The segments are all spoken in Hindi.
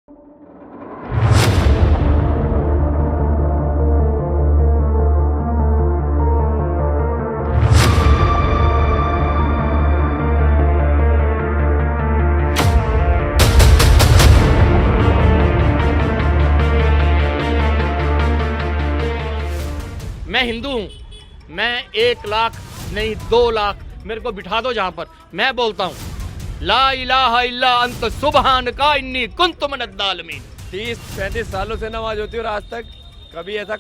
मैं हिंदू हूँ, मैं 1 लाख नहीं 2 लाख मेरे को बिठा दो जहाँ पर, मैं बोलता हूँ ला इलाहा इल्ला अंत सुबहान का इन्नी कुन्तु मिनज़्ज़ालिमीन। 30-35 सालों से नमाज होती है और आज तक कभी ऐसा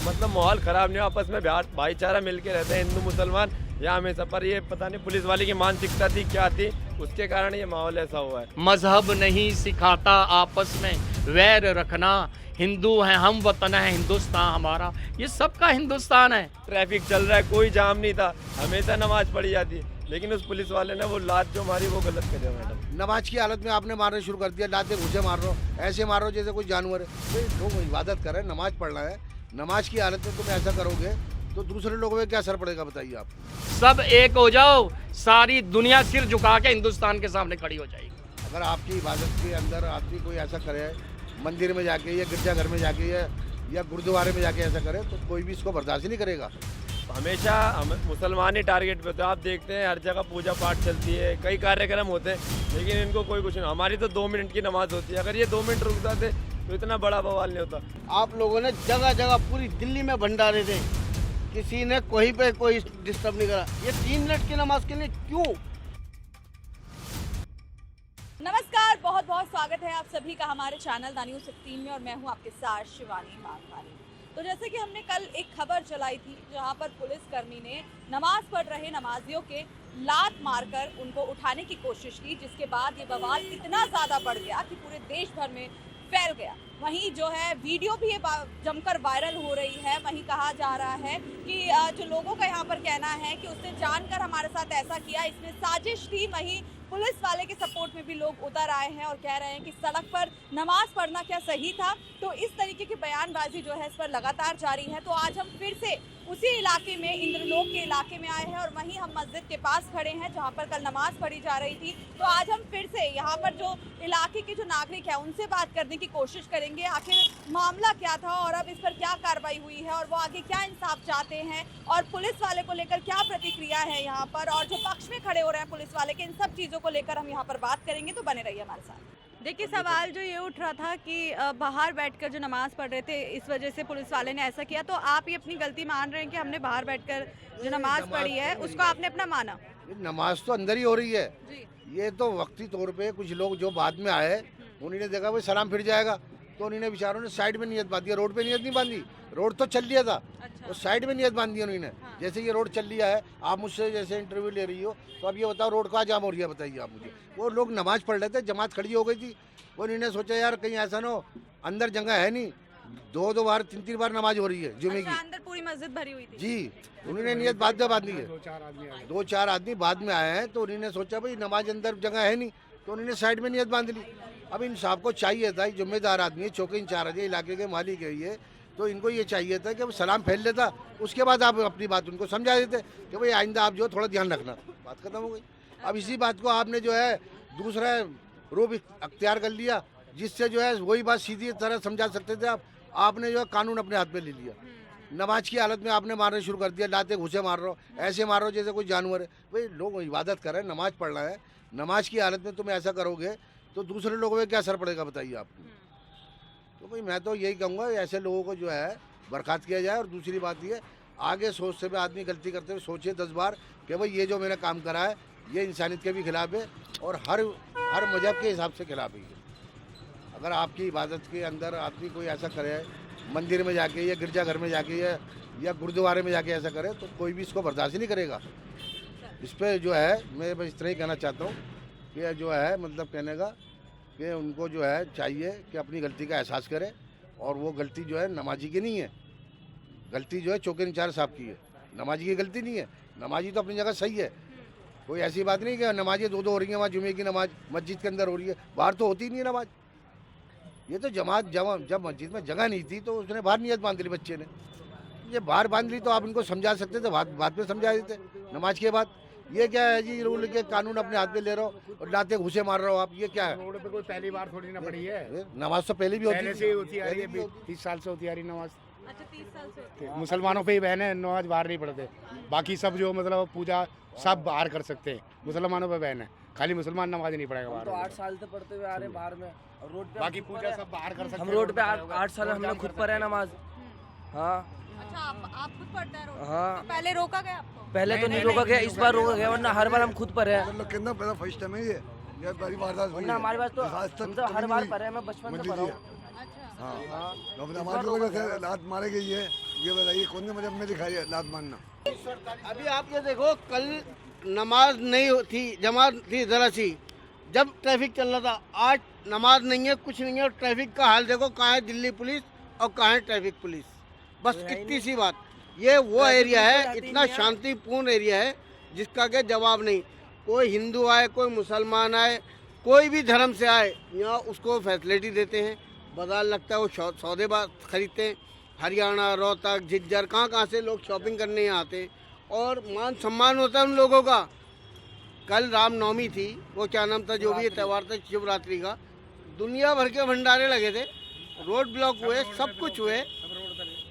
मतलब माहौल खराब नहीं, आपस में भाईचारा मिलके रहते हैं हिंदू मुसलमान यहाँ हमेशा। पर ये पता नहीं पुलिस वाले की मानसिकता थी क्या थी, उसके कारण ये माहौल ऐसा हुआ है। मजहब नहीं सिखाता आपस में वैर रखना, हिंदू हैं हम, वतन है हिंदुस्तान हमारा, ये सबका हिंदुस्तान है। ट्रैफिक चल रहा है, कोई जाम नहीं था, हमेशा नमाज पढ़ी जाती है, लेकिन उस पुलिस वाले ने वो लात जो मारी वो गलत कर दिया मैडम। नमाज की हालत में आपने मारना शुरू कर दिया, लाते घुसे मार रहे हो, ऐसे मार रहे हो जैसे कोई जानवर है। तो लोग इबादत कर रहे हैं, नमाज पढ़ना है, नमाज की हालत में तुम ऐसा करोगे तो दूसरे लोगों में क्या असर पड़ेगा बताइए आप। सब एक हो जाओ, सारी दुनिया सिर झुका के हिंदुस्तान के सामने खड़ी हो जाएगी। अगर आपकी इबादत के अंदर आदमी कोई ऐसा करे, मंदिर में जाके या गिरजाघर में जाके या गुरुद्वारे में जाके ऐसा करे, तो कोई भी इसको बर्दाश्त नहीं करेगा। हमेशा हम मुसलमान ही टारगेट पे होते हैं। आप देखते हैं हर जगह पूजा पाठ चलती है, कई कार्यक्रम होते हैं, लेकिन इनको कोई कुछ नहीं। हमारी तो 2 मिनट की नमाज होती है, अगर ये 2 मिनट रुक जाते तो इतना बड़ा बवाल नहीं होता। आप लोगों ने जगह जगह पूरी दिल्ली में भंडारे थे, किसी ने कोई पे कोई डिस्टर्ब नहीं करा। ये 3 मिनट की नमाज के लिए क्यों? नमस्कार, बहुत बहुत स्वागत है आप सभी का हमारे चैनल द न्यूज़ 16 में, और मैं हूं आपके साथ शिवानी मानवानी। तो जैसे कि हमने कल एक खबर चलाई थी जहां पर पुलिसकर्मी ने नमाज पढ़ रहे नमाजियों के लात मारकर उनको उठाने की कोशिश की, जिसके बाद ये बवाल इतना ज़्यादा बढ़ गया कि पूरे देश भर में फैल गया। वहीं जो है वीडियो भी ये जमकर वायरल हो रही है। वहीं कहा जा रहा है कि जो लोगों का यहाँ पर कहना है कि उसने जानकर हमारे साथ ऐसा किया, इसमें साजिश थी। वहीं पुलिस वाले के सपोर्ट में भी लोग उतर आए हैं और कह रहे हैं कि सड़क पर नमाज पढ़ना क्या सही था। तो इस तरीके की बयानबाजी जो है इस पर लगातार जारी है। तो आज हम फिर से उसी इलाके में, इंद्रलोक के इलाके में आए हैं और वहीं हम मस्जिद के पास खड़े हैं जहां पर कल नमाज पढ़ी जा रही थी। तो आज हम फिर से यहां पर जो इलाके के जो नागरिक हैं उनसे बात करने की कोशिश करेंगे, आखिर मामला क्या था और अब इस पर क्या कार्रवाई हुई है और वो आगे क्या इंसाफ चाहते हैं और पुलिस वाले को लेकर क्या प्रतिक्रिया है यहाँ पर, और जो पक्ष में खड़े हो रहे हैं पुलिस वाले के, इन सब चीज़ों को लेकर हम यहाँ पर बात करेंगे। तो बने रहिए हमारे साथ। देखिए, सवाल जो ये उठ रहा था कि बाहर बैठकर जो नमाज पढ़ रहे थे इस वजह से पुलिस वाले ने ऐसा किया, तो आप ये अपनी गलती मान रहे हैं कि हमने बाहर बैठकर जो नमाज पढ़ी है उसको आपने अपना माना? नमाज तो अंदर ही हो रही है जी। ये तो वक्ती तौर पे कुछ लोग जो बाद में आए उन्होंने देखा भाई सलाम फिर जाएगा, तो उन्होंने बेचारों ने साइड में नियत बांधी। रोड पे नियत नहीं बांधी, रोड तो चल लिया था। अच्छा। और साइड में नियत बांधी उन्होंने। हाँ। जैसे ये रोड चल लिया है, आप मुझसे जैसे इंटरव्यू ले रही हो, तो अब ये बताओ रोड कहाँ जाम हो रही है बताइए आप मुझे। वो लोग नमाज पढ़ रहे थे, जमात खड़ी हो गई थी, वो उन्होंने सोचा यार कहीं ऐसा ना हो, अंदर जगह है नहीं, 2 बार 3 बार नमाज हो रही है जुमे की। अच्छा, अंदर पूरी मस्जिद भरी हुई थी? जी, उन्होंने नियत बाद में बांधी है। 2-4 आदमी बाद में आए हैं, तो उन्होंने सोचा भाई नमाज अंदर जगह है नहीं, तो उन्होंने साइड में नियत बांध ली। अब इन साहब को चाहिए था, जिम्मेदार आदमी है, चौकी इंचार्ज है, इलाके के मालिक है ये, तो इनको ये चाहिए था कि अब सलाम फैल लेता, उसके बाद आप अपनी बात उनको समझा देते कि भाई आइंदा आप जो थोड़ा ध्यान रखना, बात खत्म हो गई। अब इसी बात को आपने जो है दूसरा रूप अख्तियार कर लिया, जिससे जो है वही बात सीधी तरह समझा सकते थे आप, आपने जो है कानून अपने हाथ में ले लिया। नमाज की हालत में आपने मारना शुरू कर दिया, लाते घुसे मार रहे हो, ऐसे मार रहे हो जैसे कोई जानवर है। भाई लोग इबादत कर रहे हैं, नमाज पढ़ रहे हैं, नमाज की हालत में तुम ऐसा करोगे तो दूसरे लोगों में क्या असर पड़ेगा बताइए आप। तो भाई मैं तो यही कहूँगा ऐसे लोगों को जो है बर्खास्त किया जाए। और दूसरी बात ये, आगे सोच से भी आदमी गलती करते हुए सोचे 10 बार कि भाई ये जो मैंने काम करा है ये इंसानियत के भी खिलाफ है और हर मजहब के हिसाब से खिलाफ है। अगर आपकी इबादत के अंदर आदमी कोई ऐसा करे, मंदिर में जाके या गिरजाघर में जाके या गुरुद्वारे में जाके ऐसा करे, तो कोई भी इसको बर्दाश्त नहीं करेगा। इस पर जो है मैं बस इतना ही कहना चाहता हूँ कि जो है मतलब कहने का कि उनको जो है चाहिए कि अपनी गलती का एहसास करें, और वो गलती जो है नमाजी की नहीं है, गलती जो है चौकी इंचार्ज साहब की है, नमाजी की गलती नहीं है। नमाजी तो अपनी जगह सही है, कोई ऐसी बात नहीं कि नमाजें 2-2 हो रही हैं, वहाँ जुमे की नमाज मस्जिद के अंदर हो रही है, बाहर तो होती नहीं है नमाज। ये तो जमात जब मस्जिद में जगह नहीं थी तो उसने बाहर नियत बांध ली बच्चे ने, ये बाहर बांध ली तो आप इनको समझा सकते थे, बाद में समझा देते नमाज के बाद। ये क्या है जी, रूल के कानून अपने हाथ में ले रहे हो और लाते घुसे मार रहे हो आप, ये क्या है? रोड पे कोई पहली बार थोड़ी ना पड़ी है, नमाज तो पहले भी होती पहले थी। से ही होती आ रही पहले भी है, होती 30 साल से होती आ रही नमाज। अच्छा 30 साल से होती है। मुसलमानों पे ही बहन है, नमाज बाहर नहीं पढ़ते, बाकी सब जो मतलब पूजा सब बाहर कर सकते हैं, मुसलमानों पे बहन है, खाली मुसलमान नमाज नहीं पढ़ेगा तो बाहर। 8 साल से पढ़ते हुए आ रहे बाहर में, और रोड पे बाकी पूजा सब बाहर कर सकते हम हैं। रोड पे 8 साल हम लोग खुद पर है नमाज। हाँ अच्छा आप खुद पढ़ते हैं रोड पे? हाँ। तो पहले रोका गया आपको? पहले तो नहीं रोका गया, इस बार रोका गया, वरना हर बार हम खुद पर है। मतलब कितना पहला फर्स्ट टाइम है ये बड़ी वारदात हुई वरना है। हमारे पास तो आज तक हम तो कभी हर नहीं बार हुई। पर है, मैं बचपन से मंडी पढ़ा जी। हूँ। अच्छा हाँ हाँ अब नमाज की वजह से लात मारे गई है, ये बताइए कौन ने मजहब में दिखाई है लात मारना? अभी आप ये देखो, कल नमाज नहीं थी, जमात थी जरा सी, जब ट्रैफिक चल रहा था। आज नमाज नहीं है, कुछ नहीं है, और ट्रैफिक का हाल देखो, कहाँ है दिल्ली पुलिस और कहाँ है ट्रैफिक पुलिस। बस इतनी सी बात। ये वो एरिया है, इतना शांतिपूर्ण एरिया है जिसका के जवाब नहीं। कोई हिंदू आए, कोई मुसलमान आए, कोई भी धर्म से आए, यहाँ उसको फैसिलिटी देते हैं। बाजार लगता है, वो सौदे खरीदते हैं। हरियाणा, रोहतक, झज्जर, कहाँ से लोग शॉपिंग करने यहाँ आते हैं, और मान सम्मान होता है उन लोगों का। कल रामनवमी थी, वो क्या नाम था, जो भी त्यौहार था शिवरात्रि का, दुनिया भर के भंडारे लगे थे, रोड ब्लॉक हुए, सब कुछ हुए।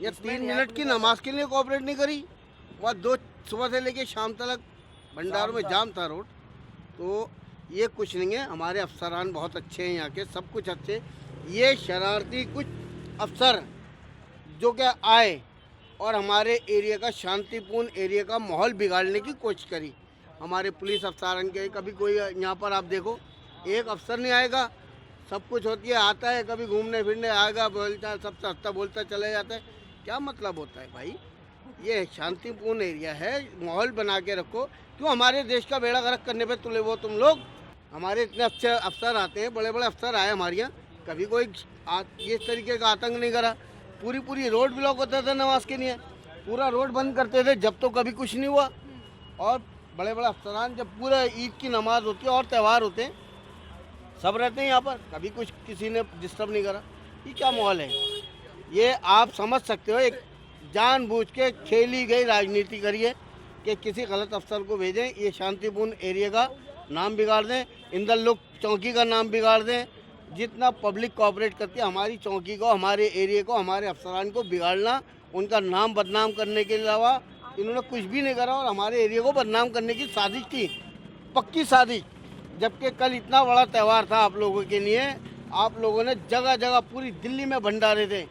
ये 3 मिनट की नमाज के लिए कोऑपरेट नहीं करी। वह 2 सुबह से लेके शाम तक भंडारों में जाम था रोड। तो ये कुछ नहीं है, हमारे अफसरान बहुत अच्छे हैं यहाँ के, सब कुछ अच्छे। ये शरारती कुछ अफसर जो क्या आए और हमारे एरिया का, शांतिपूर्ण एरिया का माहौल बिगाड़ने की कोशिश करी। हमारे पुलिस अफसरान के, कभी कोई यहाँ पर आप देखो, एक अफसर नहीं आएगा, सब कुछ होती है, आता है, कभी घूमने फिरने आएगा, बोलता, सबसे हंसता बोलता चले जाता है। क्या मतलब होता है भाई? ये शांतिपूर्ण एरिया है, माहौल बना के रखो। क्यों हमारे देश का बेड़ा गर्क करने पे तुले वो तुम लोग? हमारे इतने अच्छे अफसर आते हैं, बड़े बड़े अफसर आए हमारे यहाँ, कभी कोई इस तरीके का आतंक नहीं करा। पूरी रोड ब्लॉक होता था नमाज के लिए, पूरा रोड बंद करते थे, जब तो कभी कुछ नहीं हुआ। और बड़े बड़े अफसरान, जब पूरा ईद की नमाज होती है और त्यौहार होते हैं, सब रहते हैं यहाँ पर, कभी कुछ किसी ने डिस्टर्ब नहीं करा। ये क्या माहौल है? ये आप समझ सकते हो, एक जानबूझ के खेली गई राजनीति करिए कि किसी गलत अफसर को भेजें, ये शांतिपूर्ण एरिया का नाम बिगाड़ दें, इंदर लोग चौकी का नाम बिगाड़ दें। जितना पब्लिक कोऑपरेट करती है, हमारी चौकी को, हमारे एरिया को, हमारे अफसरान को बिगाड़ना, उनका नाम बदनाम करने के अलावा इन्होंने कुछ भी नहीं करा, और हमारे एरिया को बदनाम करने की साजिश की, पक्की साजिश। जबकि कल इतना बड़ा त्यौहार था आप लोगों के लिए, आप लोगों ने जगह जगह पूरी दिल्ली में भंडारे थे,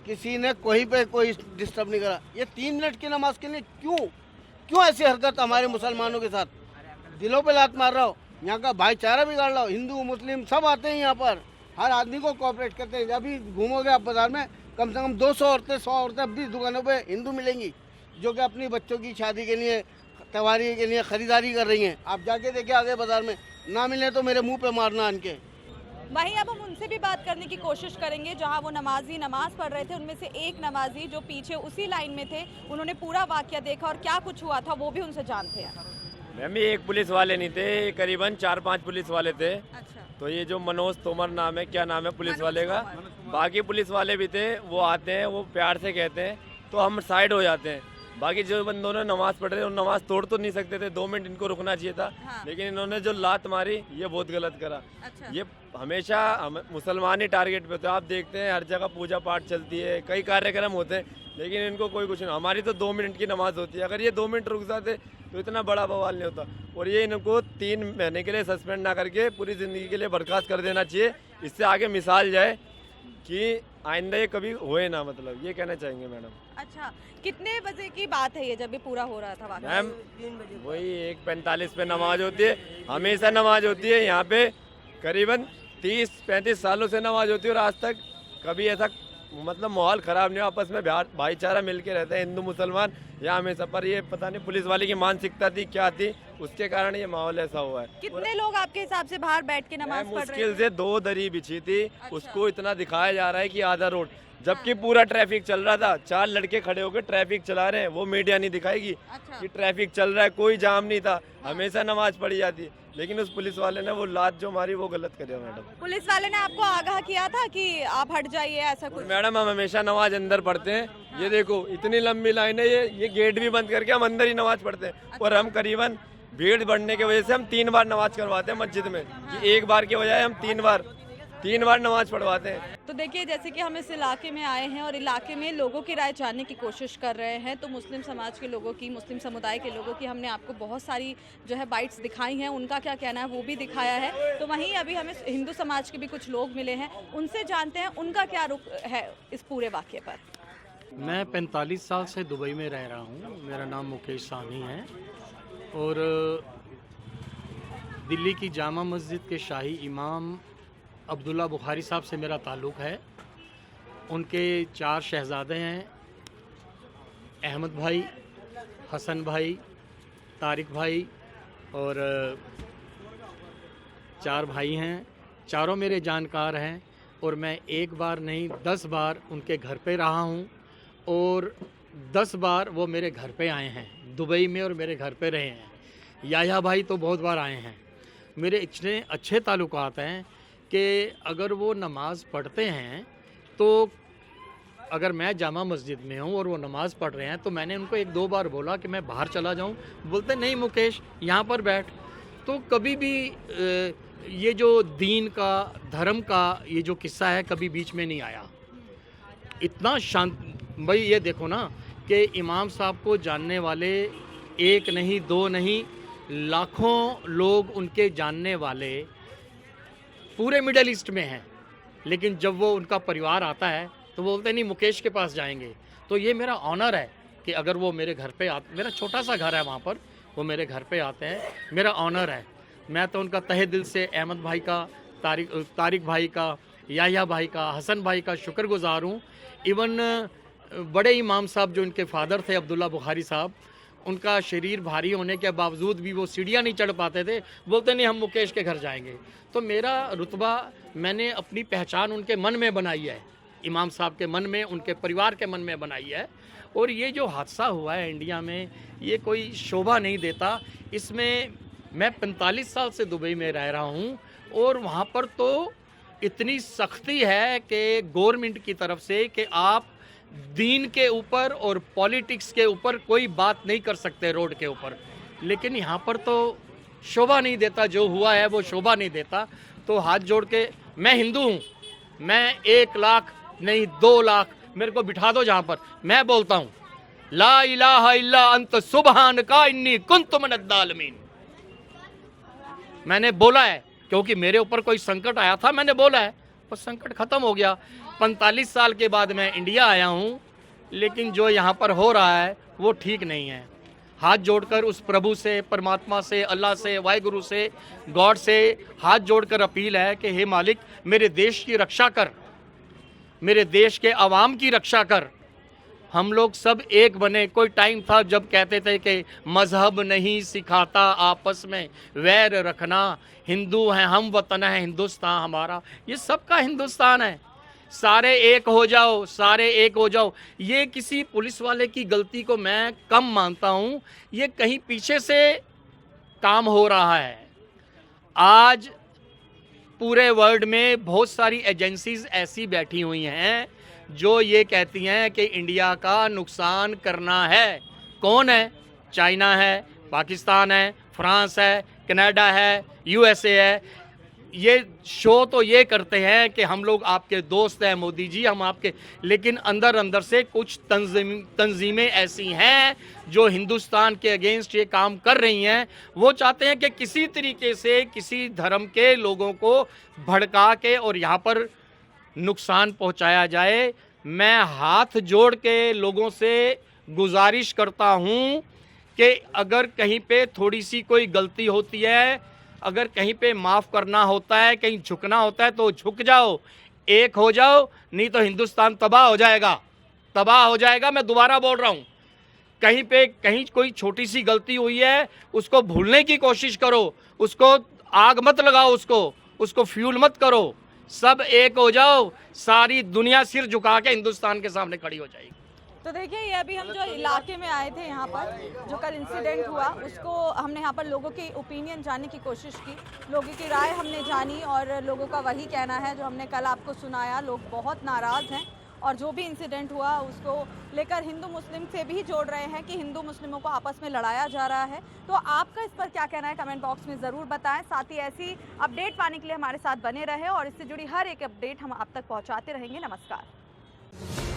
किसी ने कोई पे कोई डिस्टर्ब नहीं करा। ये 3 मिनट की नमाज के लिए क्यों ऐसी हरकत हमारे मुसलमानों के साथ? दिलों पे लात मार रहा हो, यहाँ का भाईचारा बिगाड़ रहा हो। हिंदू मुस्लिम सब आते हैं यहाँ पर, हर आदमी को कोऑपरेट करते हैं। अभी घूमोगे आप बाजार में, कम से कम 200 औरतें, 100 औरतें 20 दुकानों पे हिंदू मिलेंगी, जो कि अपनी बच्चों की शादी के लिए, त्योहारी के लिए खरीदारी कर रही हैं। आप जाके देखिए आगे बाजार में, ना मिले तो मेरे मुंह पे मारना इनके। वहीं अब हम उनसे भी बात करने की कोशिश करेंगे जहां वो नमाजी नमाज पढ़ रहे थे। उनमें से एक नमाजी जो पीछे उसी लाइन में थे, उन्होंने पूरा वाकया देखा और क्या कुछ हुआ था वो भी उनसे जानते हैं। मैम ये एक पुलिस वाले नहीं थे, करीबन 4-5 पुलिस वाले थे। अच्छा, तो ये जो मनोज तोमर नाम है, क्या नाम है पुलिस वाले का, बाकी पुलिस वाले भी थे, वो आते हैं, वो प्यार से कहते हैं तो हम साइड हो जाते हैं। बाकी जो बंदों ने नमाज पढ़ रहे, नमाज तोड़ तो नहीं सकते थे, 2 मिनट इनको रुकना चाहिए था। हाँ। लेकिन इन्होंने जो लात मारी, ये बहुत गलत करा। अच्छा। ये हमेशा मुसलमान ही टारगेट पे होते हैं। आप देखते हैं हर जगह पूजा पाठ चलती है, कई कार्यक्रम होते हैं, लेकिन इनको कोई कुछ नहीं। हमारी तो 2 मिनट की नमाज होती है, अगर ये 2 मिनट रुक जाते तो इतना बड़ा बवाल नहीं होता। और ये इनको 3 महीने के लिए सस्पेंड ना करके पूरी ज़िंदगी के लिए बर्खास्त कर देना चाहिए। इससे आगे मिसाल जाए कि आइंदा ये कभी होए ना, मतलब ये कहना चाहेंगे मैडम। अच्छा, कितने बजे की बात है ये जब ये पूरा हो रहा था वाकया? मैम वही 1:45 पे नमाज होती है, हमेशा नमाज होती है यहाँ पे, करीबन 30-35 सालों से नमाज होती है, और आज तक कभी ऐसा मतलब माहौल ख़राब नहीं हो। आपस में भाईचारा मिल के रहते हैं हिंदू मुसलमान यहाँ हमेशा। पर ये पता नहीं पुलिस वाले की मानसिकता थी क्या थी, उसके कारण ये माहौल ऐसा हुआ है। कितने लोग आपके हिसाब से बाहर बैठ के नमाज पढ़ रहे मुश्किल थे? से 2 दरी बिछी थी, अच्छा। उसको इतना दिखाया जा रहा है कि आधा रोड, जबकि पूरा ट्रैफिक चल रहा था। 4 लड़के खड़े होकर ट्रैफिक चला रहे हैं, वो मीडिया नहीं दिखाएगी अच्छा। कि ट्रैफिक चल रहा है, कोई जाम नहीं था, हमेशा नमाज पढ़ी जाती है। लेकिन उस पुलिस वाले ने वो लात जो मारी वो गलत करे मैडम। पुलिस वाले ने आपको आगाह किया था कि आप हट जाइए, ऐसा कुछ? मैडम हम हमेशा नमाज अंदर पढ़ते हैं। ये देखो इतनी लंबी लाइन है, ये गेट भी बंद करके हम अंदर ही नमाज पढ़ते हैं। और हम करीबन भीड़ बढ़ने की वजह से हम 3 बार नमाज करवाते हैं मस्जिद में, कि एक बार के बजाय हम 3 बार नमाज पढ़वाते हैं। तो देखिए, जैसे कि हम इस इलाके में आए हैं और इलाके में लोगों की राय जानने की कोशिश कर रहे हैं, तो मुस्लिम समाज के लोगों की, मुस्लिम समुदाय के लोगों की हमने आपको बहुत सारी जो है बाइट्स दिखाई हैं, उनका क्या कहना है वो भी दिखाया है। तो वहीं अभी हमें हिंदू समाज के भी कुछ लोग मिले हैं, उनसे जानते हैं उनका क्या रुख है इस पूरे वाक़ये पर। मैं 45 साल से दुबई में रह रहा हूँ। मेरा नाम मुकेश साहनी है और दिल्ली की जामा मस्जिद के शाही इमाम अब्दुल्ला बुखारी साहब से मेरा ताल्लुक़ है। उनके 4 शहज़ादे हैं, अहमद भाई, हसन भाई, तारिक भाई और 4 भाई हैं। चारों मेरे जानकार हैं और मैं एक बार नहीं 10 बार उनके घर पे रहा हूँ और 10 बार वो मेरे घर पे आए हैं दुबई में और मेरे घर पे रहे हैं। याया भाई तो बहुत बार आए हैं। मेरे इतने अच्छे ताल्लुकात हैं कि अगर वो नमाज़ पढ़ते हैं तो अगर मैं जामा मस्जिद में हूँ और वो नमाज़ पढ़ रहे हैं तो मैंने उनको 1-2 बार बोला कि मैं बाहर चला जाऊँ, बोलते नहीं मुकेश यहाँ पर बैठ। तो कभी भी ये जो दीन का, धर्म का ये जो किस्सा है कभी बीच में नहीं आया। इतना शांत भाई, ये देखो ना कि इमाम साहब को जानने वाले 1 नहीं 2 नहीं लाखों लोग उनके जानने वाले पूरे मिडल ईस्ट में हैं, लेकिन जब वो उनका परिवार आता है तो वो बोलते नहीं मुकेश के पास जाएंगे। तो ये मेरा ऑनर है कि अगर वो मेरे घर पे आते, मेरा छोटा सा घर है वहाँ पर, वो मेरे घर पे आते हैं, मेरा ऑनर है। मैं तो उनका तहे दिल से अहमद भाई का, तारिक भाई का, याया भाई का, हसन भाई का शुक्रगुजार हूँ। इवन बड़े इमाम साहब जो इनके फादर थे अब्दुल्ला बुखारी साहब, उनका शरीर भारी होने के बावजूद भी वो सीढ़ियाँ नहीं चढ़ पाते थे, बोलते नहीं हम मुकेश के घर जाएंगे। तो मेरा रुतबा, मैंने अपनी पहचान उनके मन में बनाई है, इमाम साहब के मन में, उनके परिवार के मन में बनाई है। और ये जो हादसा हुआ है इंडिया में, ये कोई शोभा नहीं देता। इसमें मैं 45 साल से दुबई में रह रहा हूँ और वहाँ पर तो इतनी सख्ती है कि गवर्नमेंट की तरफ से कि आप दीन के ऊपर और पॉलिटिक्स के ऊपर कोई बात नहीं कर सकते रोड के ऊपर। लेकिन यहाँ पर तो शोभा नहीं देता, जो हुआ है वो शोभा नहीं देता। तो हाथ जोड़ के, मैं हिंदू हूँ, मैं 1 लाख नहीं 2 लाख मेरे को बिठा दो जहाँ पर, मैं बोलता हूँ ला इलाहा इल्ला अंत सुबहानका इन्नी कुन्तु मिनज़्ज़ालिमीन। मैंने बोला है क्योंकि मेरे ऊपर कोई संकट आया था, मैंने बोला है, और संकट ख़त्म हो गया। 45 साल के बाद मैं इंडिया आया हूँ, लेकिन जो यहाँ पर हो रहा है वो ठीक नहीं है। हाथ जोड़कर उस प्रभु से, परमात्मा से, अल्लाह से, वाहिगुरु से, गॉड से हाथ जोड़कर अपील है कि हे मालिक, मेरे देश की रक्षा कर, मेरे देश के अवाम की रक्षा कर। हम लोग सब एक बने। कोई टाइम था जब कहते थे कि मज़हब नहीं सिखाता आपस में वैर रखना, हिंदू हैं हम, वतन है हिंदुस्तान हमारा। ये सबका हिंदुस्तान है, सारे एक हो जाओ, सारे एक हो जाओ। ये किसी पुलिस वाले की गलती को मैं कम मानता हूँ, ये कहीं पीछे से काम हो रहा है। आज पूरे वर्ल्ड में बहुत सारी एजेंसीज ऐसी बैठी हुई हैं जो ये कहती हैं कि इंडिया का नुकसान करना है। कौन है? चाइना है, पाकिस्तान है, फ्रांस है, कनाडा है, यूएसए है। ये शो तो ये करते हैं कि हम लोग आपके दोस्त हैं मोदी जी, हम आपके, लेकिन अंदर अंदर से कुछ तंजीमें ऐसी हैं जो हिंदुस्तान के अगेंस्ट ये काम कर रही हैं। वो चाहते हैं कि किसी तरीके से किसी धर्म के लोगों को भड़का के और यहाँ पर नुकसान पहुँचाया जाए। मैं हाथ जोड़ के लोगों से गुजारिश करता हूँ कि अगर कहीं पे थोड़ी सी कोई गलती होती है, अगर कहीं पे माफ़ करना होता है, कहीं झुकना होता है तो झुक जाओ, एक हो जाओ, नहीं तो हिंदुस्तान तबाह हो जाएगा, तबाह हो जाएगा। मैं दोबारा बोल रहा हूँ, कहीं पे कहीं कोई छोटी सी गलती हुई है उसको भूलने की कोशिश करो, उसको आग मत लगाओ, उसको फ्यूल मत करो, सब एक हो जाओ, सारी दुनिया सिर झुका के हिंदुस्तान के सामने खड़ी हो जाएगी। तो देखिए, ये अभी हम जो इलाके में आए थे, यहाँ पर जो कल इंसिडेंट हुआ, उसको हमने यहाँ पर लोगों की ओपिनियन जानने की कोशिश की, लोगों की राय हमने जानी और लोगों का वही कहना है जो हमने कल आपको सुनाया। लोग बहुत नाराज़ हैं और जो भी इंसिडेंट हुआ उसको लेकर हिंदू मुस्लिम से भी जोड़ रहे हैं कि हिंदू मुस्लिमों को आपस में लड़ाया जा रहा है। तो आपका इस पर क्या कहना है कमेंट बॉक्स में ज़रूर बताएं। साथ ही ऐसी अपडेट पाने के लिए हमारे साथ बने रहें और इससे जुड़ी हर एक अपडेट हम आप तक पहुंचाते रहेंगे। नमस्कार।